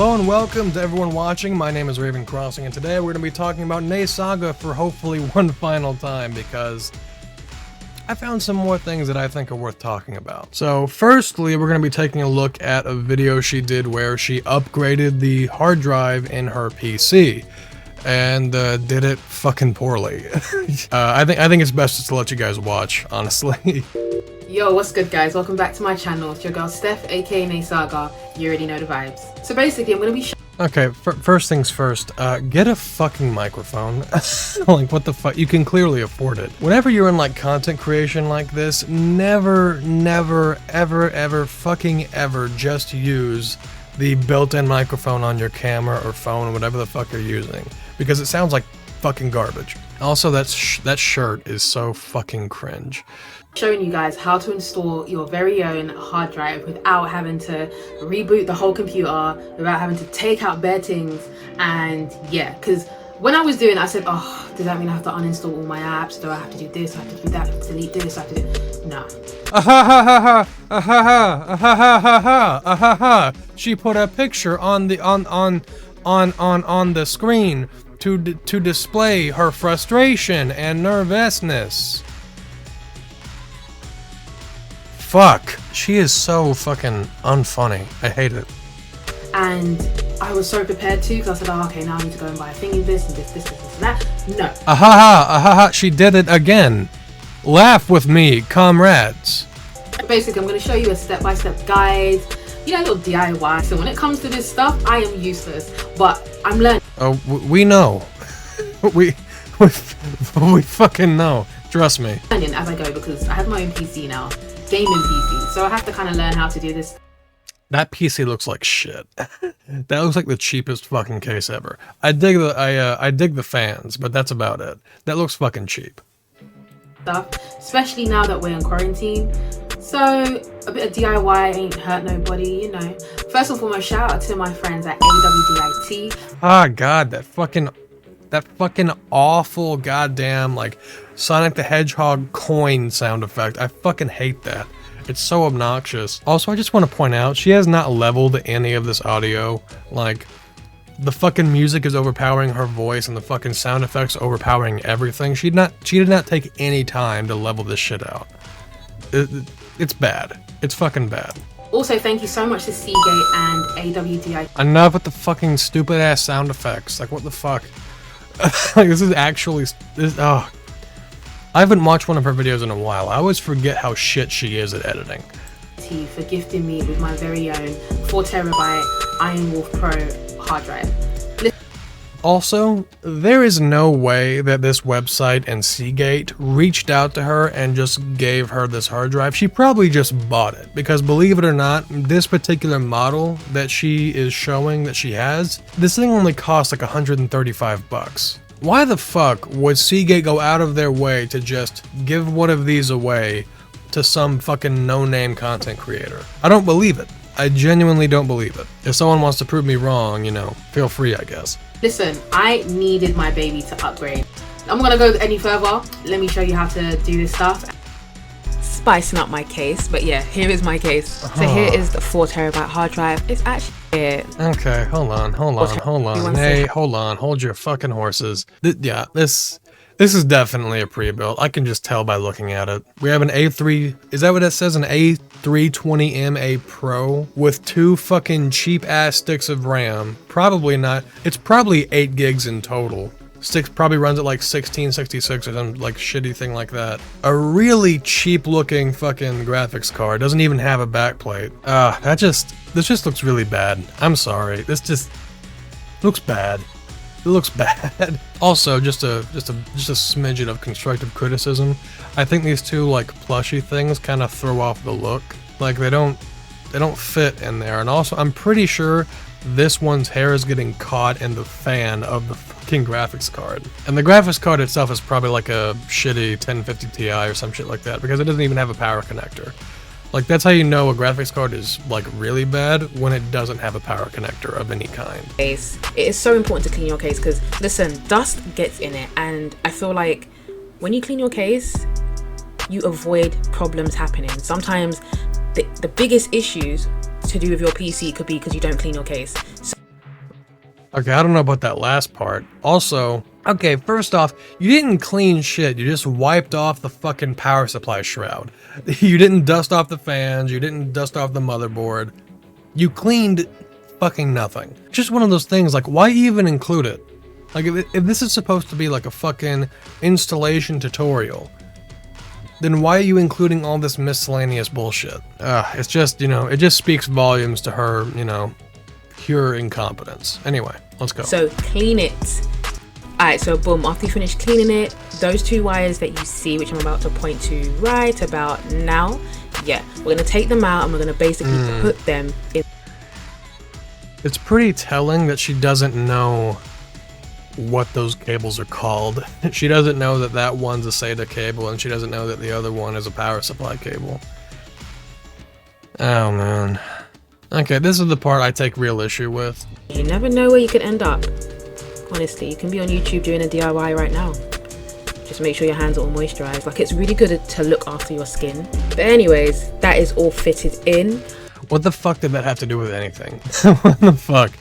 Hello and welcome to everyone watching. My name is Raven Crossing, and today we're going to be talking about Nne Saga for hopefully one final time, because I found some more things that I think are worth talking about. So firstly, we're going to be taking a look at a video she did where she upgraded the hard drive in her PC. And did it fucking poorly. I think it's best just to let you guys watch, honestly. Yo, what's good guys? Welcome back to my channel. It's your girl Steph, aka Nne Saga. You already know the vibes. So basically, I'm gonna be okay, first things first, get a fucking microphone. Like, what the fuck? You can clearly afford it. Whenever you're in, like, content creation like this, never, ever fucking ever just use the built-in microphone on your camera or phone or whatever the fuck you're using, because it sounds like fucking garbage. Also, that shirt is so fucking cringe. showing you guys how to install your very own hard drive without having to reboot the whole computer, without having to take out bare things. And yeah, because when I was doing it, I said, oh, does that mean I have to uninstall all my apps? Do I have to do this? I have to do that? I have to delete this? I have to do... No. She put a picture on the on the screen to display her frustration and nervousness. Fuck. She is so fucking unfunny. I hate it. And I was so prepared to, because I said, oh, okay, now I need to go and buy a thingy, this and this and that. No. She did it again. Laugh with me, comrades. Basically, I'm going to show you a step-by-step guide, you know, a little DIY. So when it comes to this stuff, I am useless, but I'm learning. Oh, we know. we fucking know. Trust me. As I go, because I have my own PC now, gaming PC, so I have to kind of learn how to do this. That PC looks like shit. That looks like the cheapest fucking case ever. I dig the fans, but that's about it. That looks fucking cheap. Stuff, especially now that we're in quarantine. So a bit of DIY ain't hurt nobody, you know. First and foremost, shout out to my friends at AWDIT. Ah, God, that fucking awful goddamn, like, Sonic the Hedgehog coin sound effect. I fucking hate that. It's so obnoxious. Also, I just want to point out, she has not leveled any of this audio. Like, the fucking music is overpowering her voice and the fucking sound effects overpowering everything. She did not take any time to level this shit out. It's bad. It's fucking bad. Also, thank you so much to Seagate and AWDIT. Enough with the fucking stupid ass sound effects. Like, what the fuck? Like, this is actually... oh. I haven't watched one of her videos in a while. I always forget how shit she is at editing. For gifting me with my very own 4TB Iron Wolf Pro hard drive. Also, there is no way that this website and Seagate reached out to her and just gave her this hard drive. She probably just bought it, because believe it or not, this particular model that she is showing that she has, this thing only costs like 135 bucks. Why the fuck would Seagate go out of their way to just give one of these away to some fucking no-name content creator? I don't believe it. I genuinely don't believe it. If someone wants to prove me wrong, you know, feel free, I guess. Listen, I needed my baby to upgrade. I'm not gonna go any further. Let me show you how to do this stuff. Spicing up my case, but yeah, here is my case. So here is the 4TB hard drive. It's actually it. Okay, hold on. Hey, hold your fucking horses. Yeah, this is definitely a pre-built. I can just tell by looking at it. We have an A3, is that what it says? An A320MA Pro with 2 fucking cheap ass sticks of RAM. Probably not. It's probably 8 gigs in total. Sticks probably runs at like 1666 or some like shitty thing like that. A really cheap looking fucking graphics card. Doesn't even have a backplate. This just looks really bad. I'm sorry. This just looks bad. It looks bad. Also, just a smidgen of constructive criticism. I think these two like plushy things kind of throw off the look. Like they don't fit in there. And also, I'm pretty sure this one's hair is getting caught in the fan of the fucking graphics card. And the graphics card itself is probably like a shitty 1050 Ti or some shit like that, because it doesn't even have a power connector. Like, that's how you know a graphics card is like really bad, when it doesn't have a power connector of any kind. It is so important to clean your case, because listen, dust gets in it, and I feel like when you clean your case, you avoid problems happening. Sometimes the biggest issues to do with your PC could be because you don't clean your case. So Okay, I don't know about that last part. Also, okay, first off, you didn't clean shit. You just wiped off the fucking power supply shroud. You didn't dust off the fans. You didn't dust off the motherboard. You cleaned fucking nothing. Just one of those things, like, why even include it? Like, if this is supposed to be like a fucking installation tutorial, then why are you including all this miscellaneous bullshit? It's just, you know, it just speaks volumes to her, you know, pure incompetence. Anyway, let's go. So clean it. Alright, so boom, after you finish cleaning it, those two wires that you see, which I'm about to point to right about now, yeah, we're gonna take them out and we're gonna basically put them in. It's pretty telling that she doesn't know what those cables are called. She doesn't know that that one's a SATA cable, and she doesn't know that the other one is a power supply cable. Oh man. Okay, this is the part I take real issue with. You never know where you could end up. Honestly, you can be on YouTube doing a DIY right now. Just make sure your hands are all moisturized. Like, it's really good to look after your skin. But anyways, that is all fitted in. What the fuck did that have to do with anything? What the fuck?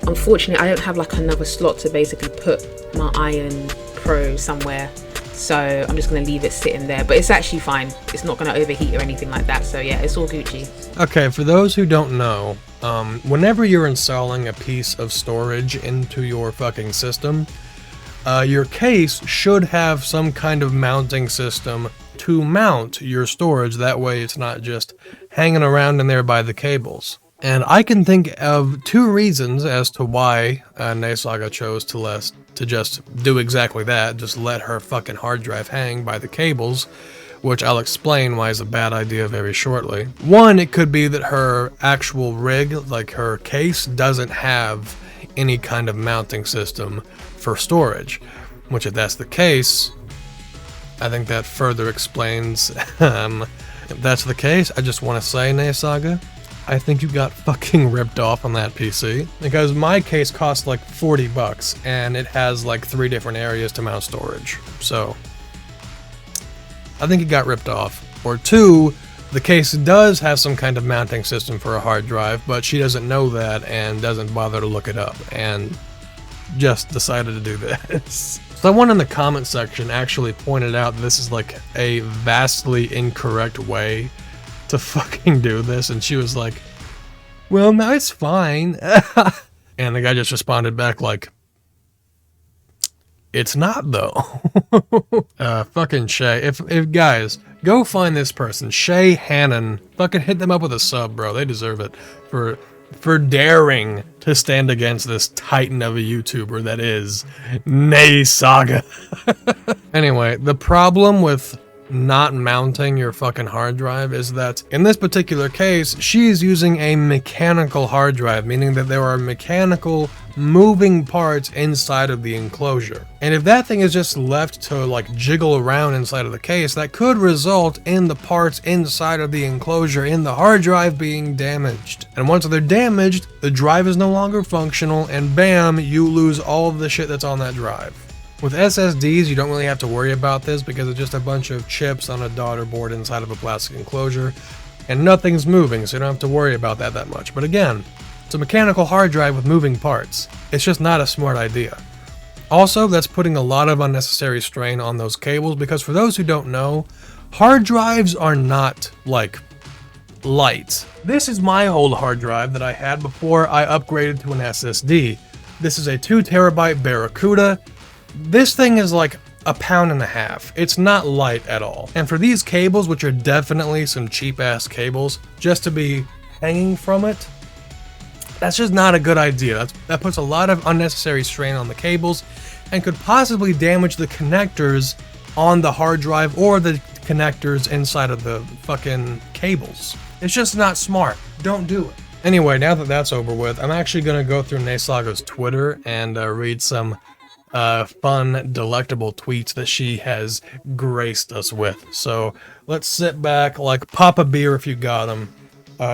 Unfortunately, I don't have like another slot to basically put my Iron Pro somewhere. So I'm just going to leave it sitting there. But it's actually fine. It's not going to overheat or anything like that. So yeah, it's all Gucci. Okay, for those who don't know, whenever you're installing a piece of storage into your fucking system, your case should have some kind of mounting system to mount your storage. That way it's not just hanging around in there by the cables. And I can think of two reasons as to why Nne Saga chose to just do exactly that, just let her fucking hard drive hang by the cables, which I'll explain why is a bad idea very shortly. One, it could be that her actual rig, like her case, doesn't have any kind of mounting system for storage, which if that's the case, I think that further explains. If that's the case, I just want to say, Nne Saga, I think you got fucking ripped off on that PC, because my case costs like 40 bucks and it has like 3 different areas to mount storage. So I think it got ripped off. Or 2, the case does have some kind of mounting system for a hard drive, but she doesn't know that and doesn't bother to look it up and just decided to do this. Someone in the comment section actually pointed out this is like a vastly incorrect way to fucking do this, and she was like, well, no, it's fine. And the guy just responded back like, it's not though. Fucking Shay. If guys, go find this person, Shay Hannon. Fucking hit them up with a sub, bro. They deserve it for daring to stand against this titan of a YouTuber that is Nne Saga. Anyway, the problem with not mounting your fucking hard drive is that in this particular case, she's using a mechanical hard drive, meaning that there are mechanical moving parts inside of the enclosure. And if that thing is just left to like jiggle around inside of the case, that could result in the parts inside of the enclosure in the hard drive being damaged. And once they're damaged, the drive is no longer functional, and bam, you lose all of the shit that's on that drive. With SSDs, you don't really have to worry about this because it's just a bunch of chips on a daughter board inside of a plastic enclosure, and nothing's moving, so you don't have to worry about that much. But again, it's a mechanical hard drive with moving parts. It's just not a smart idea. Also, that's putting a lot of unnecessary strain on those cables, because for those who don't know, hard drives are not, like, light. This is my old hard drive that I had before I upgraded to an SSD. This is a 2 terabyte Barracuda. This thing is like a pound and a half. It's not light at all. And for these cables, which are definitely some cheap ass cables, just to be hanging from it, that's just not a good idea. That puts a lot of unnecessary strain on the cables and could possibly damage the connectors on the hard drive or the connectors inside of the fucking cables. It's just not smart. Don't do it. Anyway, now that that's over with, I'm actually gonna go through Nne Saga's Twitter and read some fun, delectable tweets that she has graced us with. So let's sit back, like pop a beer if you got them,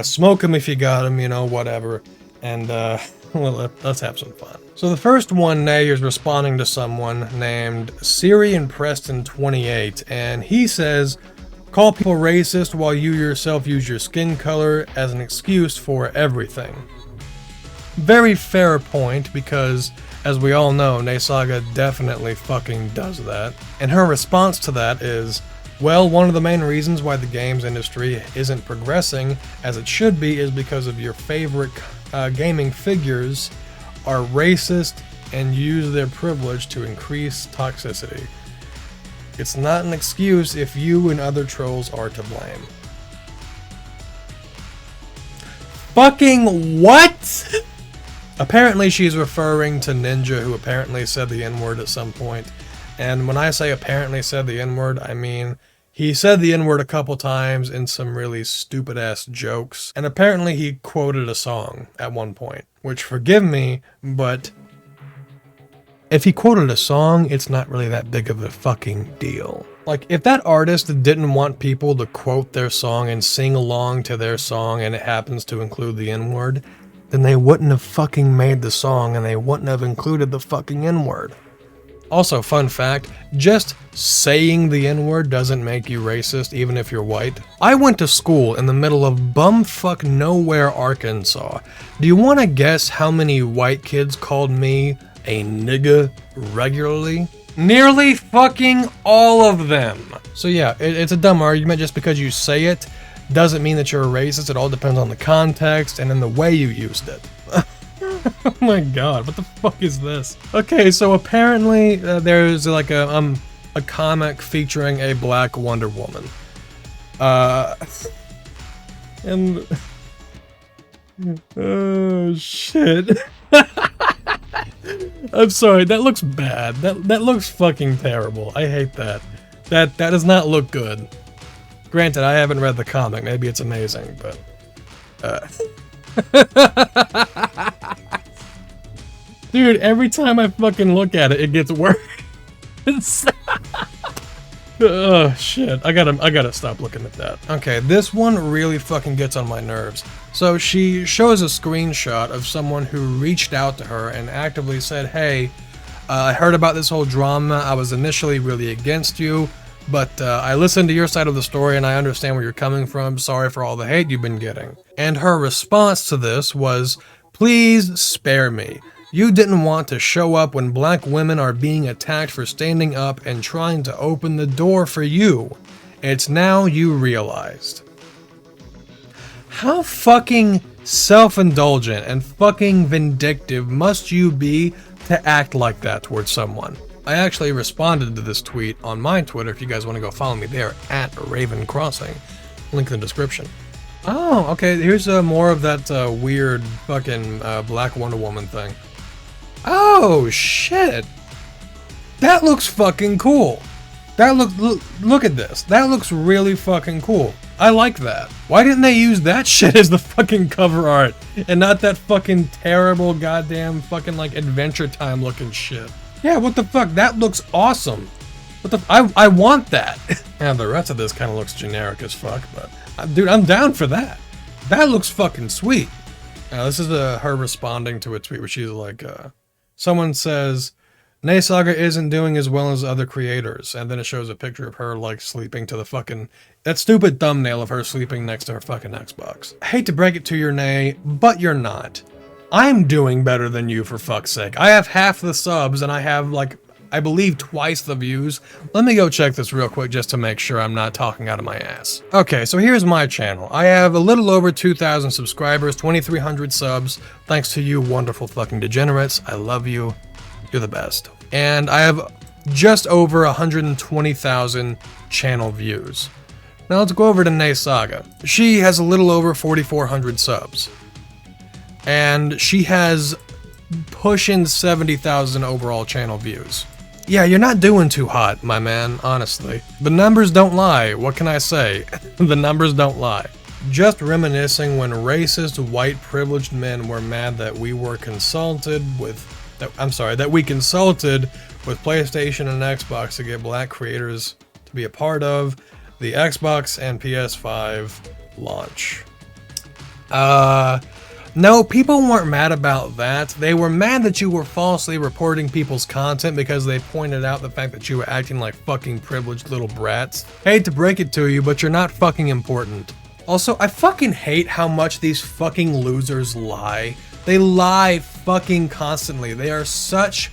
smoke them if you got them, you know, whatever, and well, let's have some fun. So the first one, Nne is responding to someone named Syrian Preston 28, and he says, call people racist while you yourself use your skin color as an excuse for everything. very fair point, because as we all know, Nne Saga definitely fucking does that. And her response to that is, well, one of the main reasons why the games industry isn't progressing as it should be is because of your favorite gaming figures are racist and use their privilege to increase toxicity. It's not an excuse if you and other trolls are to blame. Fucking what? Apparently she's referring to Ninja, who apparently said the N-word at some point. And when I say apparently said the N-word, I mean he said the N-word a couple times in some really stupid-ass jokes. And apparently he quoted a song at one point. Which, forgive me, but if he quoted a song, it's not really that big of a fucking deal. Like, if that artist didn't want people to quote their song and sing along to their song and it happens to include the N-word, then they wouldn't have fucking made the song and they wouldn't have included the fucking N-word. Also, fun fact, just saying the N-word doesn't make you racist, even if you're white. I went to school in the middle of bumfuck nowhere, Arkansas. Do you want to guess how many white kids called me a nigga regularly? Nearly fucking all of them. So yeah, it's a dumb argument. Just because you say it doesn't mean that you're a racist. It all depends on the context and in the way you used it. Oh my god, what the fuck is this? Okay, so apparently there's like a comic featuring a black Wonder Woman. And oh shit. I'm sorry, that looks bad. That looks fucking terrible. I hate that. That does not look good. Granted, I haven't read the comic. Maybe it's amazing, but dude, every time I fucking look at it, it gets worse. Oh shit, I gotta stop looking at that. Okay, this one really fucking gets on my nerves. So she shows a screenshot of someone who reached out to her and actively said, hey, I heard about this whole drama. I was initially really against you, but I listened to your side of the story and I understand where you're coming from. Sorry for all the hate you've been getting. And her response to this was, please spare me. You didn't want to show up when black women are being attacked for standing up and trying to open the door for you. It's now you realized. How fucking self-indulgent and fucking vindictive must you be to act like that towards someone? I actually responded to this tweet on my Twitter if you guys want to go follow me there, at Raven Crossing. Link in the description. Oh, okay, here's more of that weird fucking black Wonder Woman thing. Oh shit! That looks fucking cool. That look at this. That looks really fucking cool. I like that. Why didn't they use that shit as the fucking cover art and not that fucking terrible goddamn fucking like Adventure Time looking shit? Yeah, what the fuck? That looks awesome. What the I want that. And the rest of this kind of looks generic as fuck, but dude, I'm down for that. That looks fucking sweet. Now this is her responding to a tweet where she's like, someone says, Nne Saga isn't doing as well as other creators, and then it shows a picture of her like sleeping to the fucking, that stupid thumbnail of her sleeping next to her fucking Xbox. I hate to break it to your Nne, but you're not. I'm doing better than you, for fuck's sake. I have half the subs and I have like, I believe twice the views. Let me go check this real quick just to make sure I'm not talking out of my ass. Okay, so here's my channel. I have a little over 2,000 subscribers, 2,300 subs. Thanks to you wonderful fucking degenerates. I love you. You're the best. And I have just over 120,000 channel views. Now let's go over to Nne Saga. She has a little over 4,400 subs. And she has pushing 70,000 overall channel views. Yeah, you're not doing too hot, my man, honestly. The numbers don't lie, what can I say? The numbers don't lie. Just reminiscing when racist white privileged men were mad that we were consulted with, that we consulted with PlayStation and Xbox to get black creators to be a part of the Xbox and PS5 launch. No, people weren't mad about that. They were mad that you were falsely reporting people's content because they pointed out the fact that you were acting like fucking privileged little brats. Hate to break it to you, but you're not fucking important. Also, I fucking hate how much these fucking losers lie. They lie fucking constantly. They are such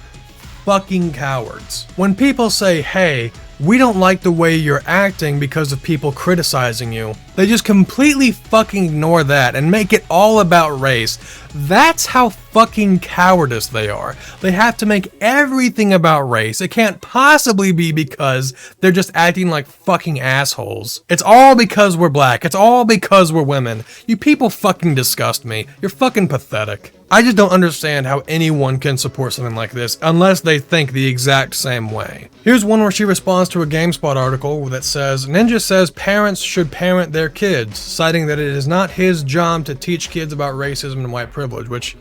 fucking cowards. When people say, hey, we don't like the way you're acting because of people criticizing you, they just completely fucking ignore that and make it all about race. That's how fucking cowardice they are. They have to make everything about race. It can't possibly be because they're just acting like fucking assholes. It's all because we're black. It's all because we're women. You people fucking disgust me. You're fucking pathetic. I just don't understand how anyone can support something like this unless they think the exact same way. Here's one where she responds to a GameSpot article that says, Ninja says parents should parent their kids, citing that it is not his job to teach kids about racism and white privilege, which,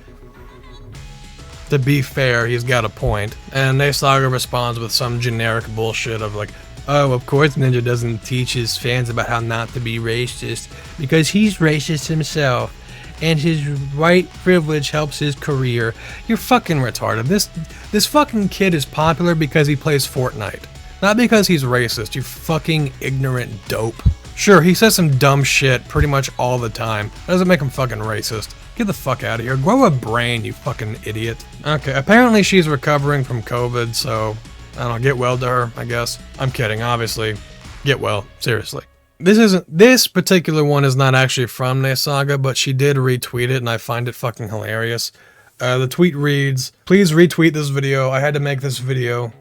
to be fair, he's got a point. And Nne Saga responds with some generic bullshit of like, oh, of course Ninja doesn't teach his fans about how not to be racist, because he's racist himself. And his white privilege helps his career. You're fucking retarded. This fucking kid is popular because he plays Fortnite, not because he's racist, you fucking ignorant dope. Sure, he says some dumb shit pretty much all the time. That doesn't make him fucking racist. Get the fuck out of here. Grow a brain, you fucking idiot. Okay, apparently she's recovering from COVID, so I don't know, get well to her, I guess. I'm kidding, obviously. Get well, seriously. This particular one is not actually from Nne Saga, but she did retweet it and I find it fucking hilarious. The tweet reads, please retweet this video. I had to make this video.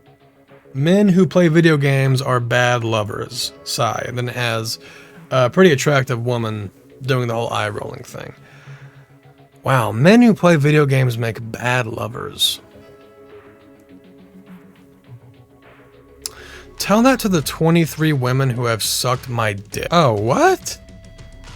Men who play video games are bad lovers. Sigh. And then it has a pretty attractive woman doing the whole eye rolling thing. Wow, men who play video games make bad lovers. Tell that to the 23 women who have sucked my dick. Oh, what?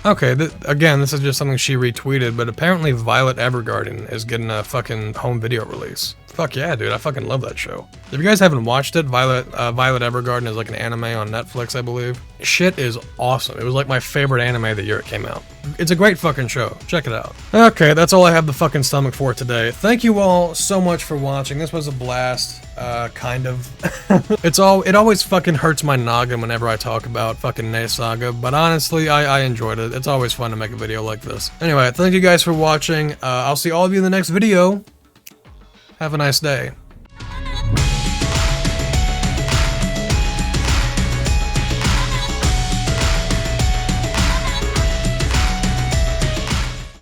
Okay, again, this is just something she retweeted, but apparently Violet Evergarden is getting a fucking home video release. Fuck yeah, dude, I fucking love that show. If you guys haven't watched it, Violet Evergarden is like an anime on Netflix, I believe. Shit is awesome. It was like my favorite anime the year it came out. It's a great fucking show. Check it out. Okay, that's all I have the fucking stomach for today. Thank you all so much for watching. This was a blast, kind of. It always fucking hurts my noggin whenever I talk about fucking Nne Saga, but honestly, I enjoyed it. It's always fun to make a video like this. Anyway, thank you guys for watching. I'll see all of you in the next video. Have a nice day.